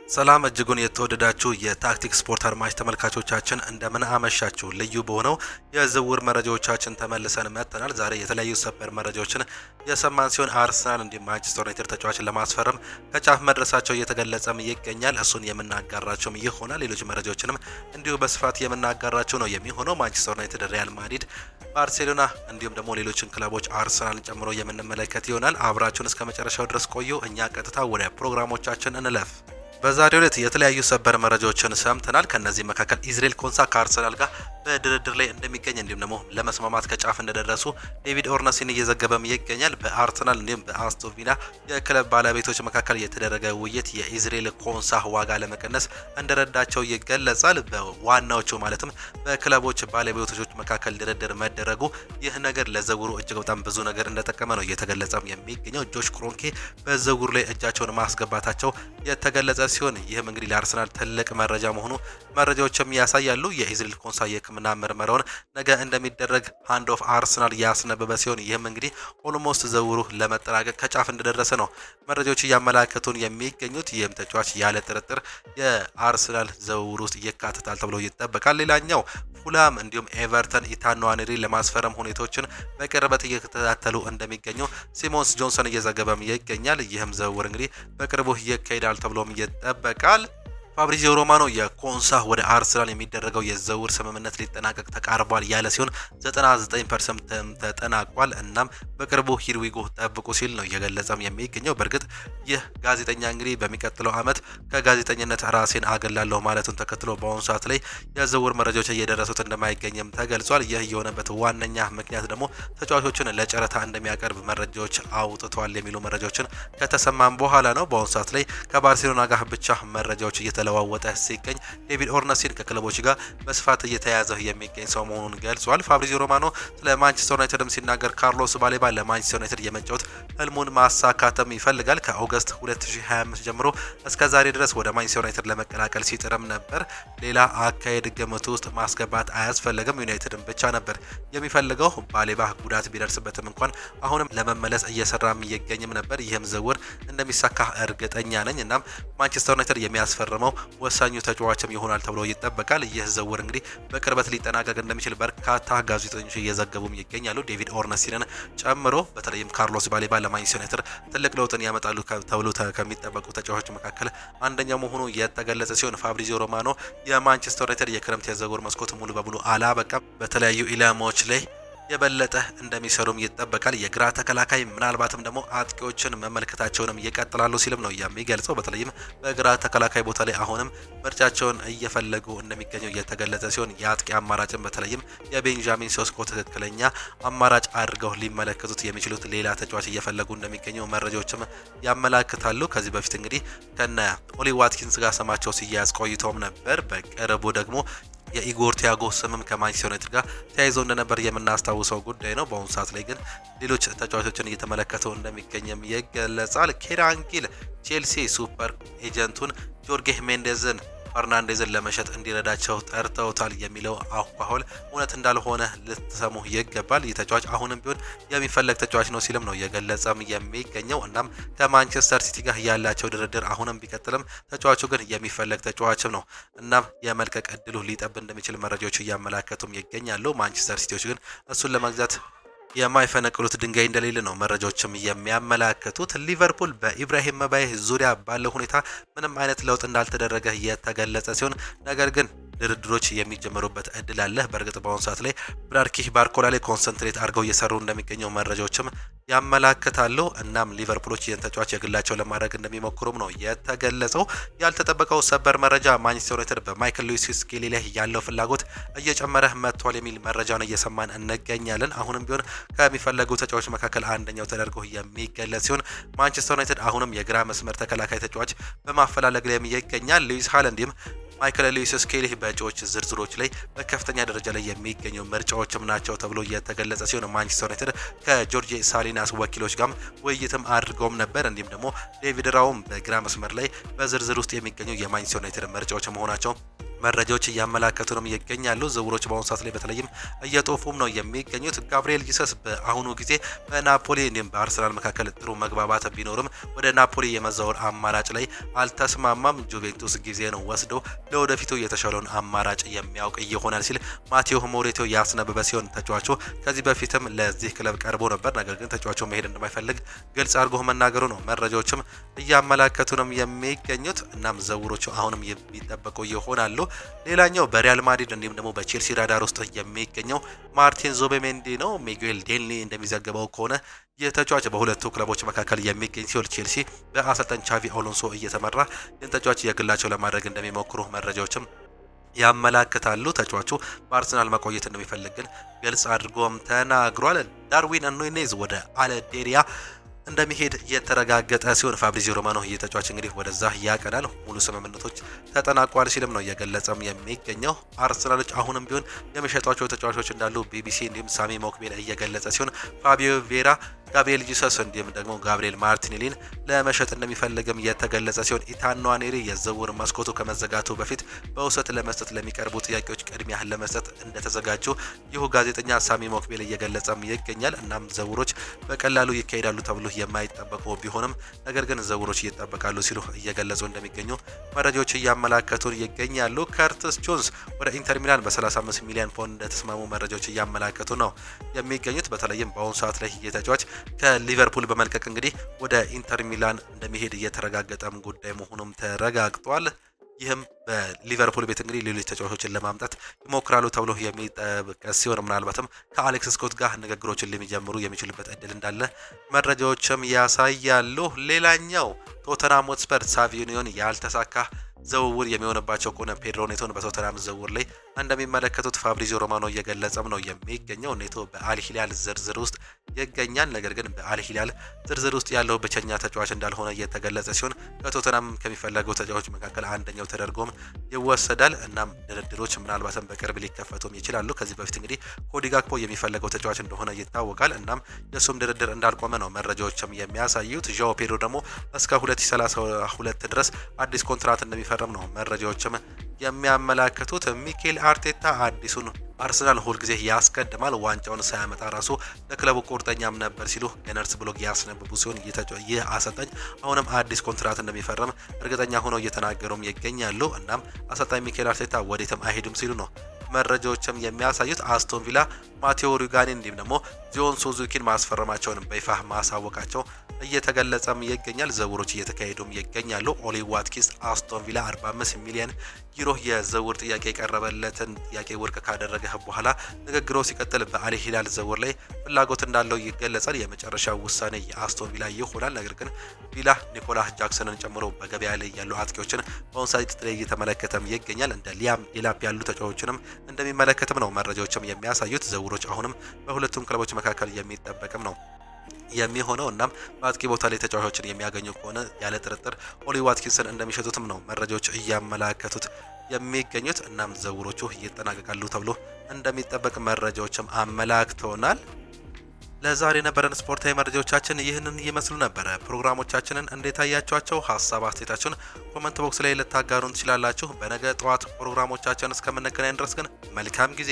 ሰላም እጅጉን የተወደዳችሁ የታክቲክ ስፖርት አድማጭ ተመልካቾቻችን እንደምን አመሻችሁ። ልዩ በሆነው የዝውውር መረጃዎቻችን ተመልሰን መጥተናል። ዛሬ የተለያዩ ሰበር መረጃዎችን የሰማን ሲሆን አርሰናል እንዲሁም ማንቸስተር ዩናይትድ ተጫዋችን ለማስፈረም ከጫፍ መድረሳቸው እየተገለጸም ይገኛል። እሱን የምናጋራቸውም ይሆናል። ሌሎች መረጃዎችንም እንዲሁ በስፋት የምናጋራቸው ነው የሚሆነው። ማንቸስተር ዩናይትድ፣ ሪያል ማድሪድ፣ ባርሴሎና እንዲሁም ደግሞ ሌሎችን ክለቦች አርሰናልን ጨምሮ የምንመለከት ይሆናል። አብራችሁን እስከ መጨረሻው ድረስ ቆዩ። እኛ ቀጥታ ወደ ፕሮግራሞቻችን እንለፍ። በዛሬው ዕለት የተለያዩ ሰበር መረጃዎችን ሰምተናል። ከነዚህ መካከል ኢዝራኤል ኮንሳ ከአርሰናል ጋር በድርድር ላይ እንደሚገኝ እንዲሁም ደግሞ ለመስማማት ከጫፍ እንደደረሱ ዴቪድ ኦርነስቲን እየዘገበም ይገኛል። በአርሰናል እንዲሁም በአስቶን ቪላ የክለብ ባለቤቶች መካከል የተደረገ ውይይት የኢዝራኤል ኮንሳ ዋጋ ለመቀነስ እንደረዳቸው ይገለጻል። በዋናዎቹ ማለትም በክለቦች ባለቤቶች መካከል ድርድር መደረጉ ይህ ነገር ለዝውውሩ እጅግ በጣም ብዙ ነገር እንደጠቀመ ነው እየተገለጸም የሚገኘው። ጆሽ ክሮንኬ በዝውውሩ ላይ እጃቸውን ማስገባታቸው የተገለጸ ሲሆን ይህም እንግዲህ ለአርሰናል ትልቅ መረጃ መሆኑ መረጃዎችም ያሳያሉ። የኢዝራኤል ኮንሳ የሕክምና ምርመራውን ነገ እንደሚደረግ ሃንድ ኦፍ አርሰናል ያስነበበ ሲሆን ይህም እንግዲህ ኦልሞስት ዝውውሩ ለመጠናቀቅ ከጫፍ እንደደረሰ ነው መረጃዎች እያመላከቱን የሚገኙት። ይህም ተጫዋች ያለ ጥርጥር የአርሰናል ዝውውር ውስጥ ይካተታል ተብሎ ይጠበቃል። ሌላኛው ፉላም እንዲሁም ኤቨርተን ኢታን ንዋኔሪ ለማስፈረም ሁኔታዎችን በቅርበት እየተከታተሉ እንደሚገኙ ሲሞንስ ጆንሰን እየዘገበም ይገኛል። ይህም ዝውውር እንግዲህ በቅርቡ ይካሄዳል ተብሎም ይጠበቃል። ፋብሪዚዮ ሮማኖ የኮንሳ ወደ አርሰናል የሚደረገው የዝውውር ስምምነት ሊጠናቀቅ ተቃርቧል ያለ ሲሆን 99% ተጠናቋል። እናም በቅርቡ ሂርዊጎ ጠብቁ ሲል ነው እየገለጸም የሚገኘው። በእርግጥ ይህ ጋዜጠኛ እንግዲህ በሚቀጥለው ዓመት ከጋዜጠኝነት ራሴን አገላለሁ ማለቱን ተከትሎ በአሁኑ ሰዓት ላይ የዝውውር መረጃዎች እየደረሱት እንደማይገኝም ተገልጿል። ይህ የሆነበት ዋነኛ ምክንያት ደግሞ ተጫዋቾችን ለጨረታ እንደሚያቀርብ መረጃዎች አውጥቷል የሚሉ መረጃዎችን ከተሰማም በኋላ ነው። በአሁኑ ሰዓት ላይ ከባርሴሎና ጋር ብቻ መረጃዎች እየተለዋወጠ ሲገኝ ዴቪድ ኦርነስቲን ከክለቦች ጋር በስፋት እየተያያዘ የሚገኝ ሰው መሆኑን ገልጿል። ፋብሪዚዮ ሮማኖ ስለ ማንቸስተር ዩናይትድም ሲናገር ካርሎስ ባሌባ ለማንቸስተር ዩናይትድ የመጫወት ህልሙን ማሳካትም ይፈልጋል። ከኦገስት 2025 ጀምሮ እስከ ዛሬ ድረስ ወደ ማንቸስተር ዩናይትድ ለመቀላቀል ሲጥርም ነበር። ሌላ አካሄድ ግምት ውስጥ ማስገባት አያስፈልግም፣ ዩናይትድን ብቻ ነበር የሚፈልገው። ባሌባ ጉዳት ቢደርስበትም እንኳን አሁንም ለመመለስ እየሰራም ይገኝም ነበር። ይህም ዝውውር እንደሚሳካ እርግጠኛ ነኝ። እናም ማንቸስተር ዩናይትድ የሚያስፈርመው ወሳኙ ተጫዋችም ይሆናል ተብሎ ይጠበቃል። ይህ ዝውውር እንግዲህ በቅርበት ሊጠናቀቅ እንደሚችል በርካታ ጋዜጠኞች እየዘገቡም ይገኛሉ። ዴቪድ ኦርነስቲንን ጨምሮ በተለይም ካርሎስ ባሌባ ለማንቸስተር ዩናይትድ ትልቅ ለውጥን ያመጣሉ ተብሎ ከሚጠበቁ ተጫዋቾች መካከል አንደኛው መሆኑ የተገለጸ ሲሆን ፋብሪዚዮ ሮማኖ የማንቸስተር ዩናይትድ የክረምት የዝውውር መስኮት ሙሉ በሙሉ አላበቃም፣ በተለያዩ ኢላማዎች ላይ የበለጠ እንደሚሰሩም ይጠበቃል። የግራ ተከላካይ ምናልባትም ደግሞ አጥቂዎችን መመልከታቸውንም ይቀጥላሉ ሲልም ነው የሚገልጸው። በተለይም በግራ ተከላካይ ቦታ ላይ አሁንም ምርጫቸውን እየፈለጉ እንደሚገኘው የተገለጸ ሲሆን የአጥቂ አማራጭን በተለይም የቤንጃሚን ሴስኮ ትክክለኛ አማራጭ አድርገው ሊመለከቱት የሚችሉት ሌላ ተጫዋች እየፈለጉ እንደሚገኘው መረጃዎችም ያመላክታሉ። ከዚህ በፊት እንግዲህ ከነ ኦሊ ዋትኪንስ ጋር ስማቸው ሲያያዝ ቆይተውም ነበር። በቅርቡ ደግሞ የኢጎር ቲያጎ ስምም ከማንቸስተር ዩናይትድ ጋር ተያይዞ እንደነበር የምናስታውሰው ጉዳይ ነው። በአሁኑ ሰዓት ላይ ግን ሌሎች ተጫዋቾችን እየተመለከተው እንደሚገኝም ይገለጻል። ኬራን ጊል ቼልሲ ሱፐር ኤጀንቱን ጆርጌ ሜንዴዝን ፈርናንዴዝን ለመሸጥ እንዲረዳቸው ጠርተውታል የሚለው አሁን እውነት እንዳልሆነ ልትሰሙ ይገባል። ይህ ተጫዋች አሁንም ቢሆን የሚፈለግ ተጫዋች ነው ሲልም ነው የገለጸም የሚገኘው። እናም ከማንቸስተር ሲቲ ጋር ያላቸው ድርድር አሁንም ቢቀጥልም ተጫዋቹ ግን የሚፈለግ ተጫዋችም ነው። እናም የመልቀቅ እድሉ ሊጠብ እንደሚችል መረጃዎች እያመላከቱም ይገኛሉ። ማንቸስተር ሲቲዎች ግን እሱን ለመግዛት የማይፈነቅሉት ድንጋይ እንደሌለ ነው መረጃዎችም የሚያመላክቱት። ሊቨርፑል በኢብራሂም መባዬ ዙሪያ ባለው ሁኔታ ምንም አይነት ለውጥ እንዳልተደረገ የተገለጸ ሲሆን ነገር ግን ድርድሮች የሚጀመሩበት እድል አለ። በእርግጥ በአሁኑ ሰዓት ላይ ብራድኪ ባርኮላ ላይ ኮንሰንትሬት አድርገው እየሰሩ እንደሚገኘው መረጃዎችም ያመላክታሉ። እናም ሊቨርፑሎች ይህን ተጫዋች የግላቸው ለማድረግ እንደሚሞክሩም ነው የተገለጸው። ያልተጠበቀው ሰበር መረጃ ማንቸስተር ዩናይትድ በማይክል ሉዊስ ስኬሊ ላይ ያለው ፍላጎት እየጨመረ መጥቷል የሚል መረጃን እየሰማን እንገኛለን። አሁንም ቢሆን ከሚፈለጉ ተጫዋቾች መካከል አንደኛው ተደርጎ የሚገለጽ ሲሆን ማንቸስተር ዩናይትድ አሁንም የግራ መስመር ተከላካይ ተጫዋች በማፈላለግ ላይ ይገኛል። ሉዊስ ሃላንድም ማይክል ሉዊስ ስኬሊ በእጩዎች ዝርዝሮች ላይ በከፍተኛ ደረጃ ላይ የሚገኙ ምርጫዎችም ናቸው ተብሎ የተገለጸ ሲሆን ማንቸስተር ዩናይትድ ከጆርጅ ሳሊናስ ወኪሎች ጋርም ውይይትም አድርገውም ነበር። እንዲሁም ደግሞ ዴቪድ ራውም በግራ መስመር ላይ በዝርዝር ውስጥ የሚገኙ የማንቸስተር ዩናይትድ ምርጫዎች መሆናቸው መረጃዎች እያመላከቱ ነው ይገኛሉ። ዝውውሮች በአሁኑ ሰዓት ላይ በተለይም እየጦፉም ነው የሚገኙት። ጋብሪኤል ጂሰስ በአሁኑ ጊዜ በናፖሊ እንዲሁም በአርሰናል መካከል ጥሩ መግባባት ቢኖርም ወደ ናፖሊ የመዛወር አማራጭ ላይ አልተስማማም። ጁቬንቱስ ጊዜ ነው ወስዶ ለወደፊቱ የተሻለውን አማራጭ የሚያውቅ ይሆናል ሲል ማቴዎ ሞሬቶ ያስነበበ ሲሆን ተጫዋቹ ከዚህ በፊትም ለዚህ ክለብ ቀርቦ ነበር። ነገር ግን ተጫዋቹ መሄድ እንደማይፈልግ ግልጽ አድርጎ መናገሩ ነው መረጃዎችም እያመላከቱ ነው የሚገኙት። እናም ዝውውሮቹ አሁንም የሚጠበቁ ይሆናሉ። ሌላኛው በሪያል ማድሪድ እንዲሁም ደግሞ በቼልሲ ራዳር ውስጥ የሚገኘው ማርቲን ዙቤሜንዲ ነው። ሚጌል ዴንሊ እንደሚዘገበው ከሆነ የተጫዋች በሁለቱ ክለቦች መካከል የሚገኝ ሲሆን ቼልሲ በአሰልጣኝ ቻቪ አሎንሶ እየተመራ ይህን ተጫዋች የግላቸው ለማድረግ እንደሚሞክሩ መረጃዎችም ያመላክታሉ። ተጫዋቹ በአርሰናል መቆየት እንደሚፈልግ ግን ግልጽ አድርጎም ተናግሯል። ዳርዊን ኑኔዝ ወደ አልጄሪያ እንደሚሄድ የተረጋገጠ ሲሆን ፋብሪዚዮ ሮማኖ የተጫዋች እንግዲህ ወደዛ ያቀናል። ሙሉ ስምምነቶች ተጠናቋል ሲልም ነው እየገለጸም የሚገኘው። አርሰናሎች አሁንም ቢሆን የሚሸጧቸው ተጫዋቾች እንዳሉ ቢቢሲ እንዲሁም ሳሚ ሞክቤል እየገለጸ ሲሆን ፋቢዮ ቬራ፣ ጋብሪኤል ጂሰስ እንዲሁም ደግሞ ጋብሪኤል ማርቲኔሊን ለመሸጥ እንደሚፈልግም የተገለጸ ሲሆን ኢታን ንዋኔሪ የዝውውር መስኮቱ ከመዘጋቱ በፊት በውሰት ለመስጠት ለሚቀርቡ ጥያቄዎች ቅድሚያ ለመስጠት እንደተዘጋጁ ይሁ ጋዜጠኛ ሳሚ ሞክቤል እየገለጸም ይገኛል። እናም ዝውውሮች በቀላሉ ይካሄዳሉ ተብሎ የማይጠበቁ ቢሆንም ነገር ግን ዝውውሮች እየተጠበቃሉ ሲሉ እየገለጹ እንደሚገኙ መረጃዎች እያመላከቱ ይገኛሉ። ከርትስ ጆንስ ወደ ኢንተር ሚላን በ35 ሚሊዮን ፓውንድ እንደተስማሙ መረጃዎች እያመላከቱ ነው የሚገኙት። በተለይም በአሁኑ ሰዓት ላይ የተጫዋች ከሊቨርፑል በመልቀቅ እንግዲህ ወደ ኢንተር ሚላን እንደሚሄድ እየተረጋገጠም ጉዳይ መሆኑም ተረጋግጧል። ይህም በሊቨርፑል ቤት እንግዲህ ሌሎች ተጫዋቾችን ለማምጣት ይሞክራሉ ተብሎ የሚጠበቅ ሲሆን ምናልባትም ከአሌክስ ስኮት ጋር ንግግሮችን ሊጀምሩ የሚችሉበት እድል እንዳለ መረጃዎችም ያሳያሉ። ሌላኛው ቶተንሃም ሆትስፐር ሳቪዮኒዮን ያልተሳካ ዝውውር የሚሆንባቸው ከሆነ ፔድሮ ኔቶን በቶተንሃም ዝውውር ላይ እንደሚመለከቱት ፋብሪዚዮ ሮማኖ እየገለጸም ነው የሚገኘው። ኔቶ በአልሂላል ዝርዝር ውስጥ ይገኛል። ነገር ግን በአልሂላል ዝርዝር ውስጥ ያለው ብቸኛ ተጫዋች እንዳልሆነ እየተገለጸ ሲሆን ከቶተንሃም ከሚፈለገው ተጫዋች መካከል አንደኛው ተደርጎም ይወሰዳል። እናም ድርድሮች ምናልባትም በቅርብ ሊከፈቱም ይችላሉ። ከዚህ በፊት እንግዲህ ኮዲ ጋክፖ የሚፈለገው ተጫዋች እንደሆነ ይታወቃል። እናም የሱም ድርድር እንዳልቆመ ነው መረጃዎችም የሚያሳዩት። ዣኦ ፔድሮ ደግሞ እስከ 2032 ድረስ አዲስ ኮንትራት እንደሚፈርም ነው መረጃዎችም የሚያመላክቱት። ሚኬል አርቴታ አዲሱን አርሰናል ሁልጊዜ ያስቀድማል፣ ዋንጫውን ሳያመጣ ራሱ ለክለቡ ቁርጠኛም ነበር ሲሉ ገነርስ ብሎግ ያስነብቡ ሲሆን ይህ አሰልጣኝ አሁንም አዲስ ኮንትራት እንደሚፈርም እርግጠኛ ሆነው እየተናገሩም ይገኛሉ። እናም አሰልጣኝ ሚኬል አርቴታ ወዴትም አይሄድም ሲሉ ነው መረጃዎችም የሚያሳዩት። አስቶን ቪላ ማቴዎ ሩጋኒ እንዲሁም ደግሞ ዚዮን ሱዙኪን ማስፈረማቸውን በይፋ ማሳወቃቸው እየተገለጸም ይገኛል። ዝውውሮች እየተካሄዱም ይገኛሉ። ኦሊ ዋትኪንስ አስቶን ቪላ 45 ሚሊዮን ዩሮ የዝውውር ጥያቄ የቀረበለትን ጥያቄ ውድቅ ካደረገ በኋላ ንግግሩ ሲቀጥል በአል ሂላል ዝውውር ላይ ፍላጎት እንዳለው ይገለጻል። የመጨረሻው ውሳኔ የአስቶን ቪላ ይሆናል። ነገር ግን ቪላ ኒኮላስ ጃክሰንን ጨምሮ በገበያ ላይ ያሉ አጥቂዎችን በአሁኑ ሰዓት ላይ እየተመለከተም ይገኛል። እንደ ሊያም ዴላፕ ያሉ ተጫዋቾችንም እንደሚመለከትም ነው መረጃዎችም የሚያሳዩት። ዝውውሮች አሁንም በሁለቱም ክለቦች መካከል የሚጠበቅም ነው የሚሆነው። እናም በአጥቂ ቦታ ላይ ተጫዋቾችን የሚያገኙ ከሆነ ያለ ጥርጥር ኦሊ ዋትኪንስን እንደሚሸጡትም ነው መረጃዎች እያመላከቱት የሚገኙት። እናም ዝውውሮቹ ይጠናቀቃሉ ተብሎ እንደሚጠበቅ መረጃዎችም አመላክተውናል። ለዛሬ የነበረን ስፖርታዊ መረጃዎቻችን ይህንን ይመስሉ ነበረ። ፕሮግራሞቻችንን እንዴት አያችኋቸው? ሀሳብ አስተያየታችሁን ኮመንት ቦክስ ላይ ልታጋሩን ትችላላችሁ። በነገ ጠዋት ፕሮግራሞቻችን እስከምንገናኝ ድረስ ግን መልካም ጊዜ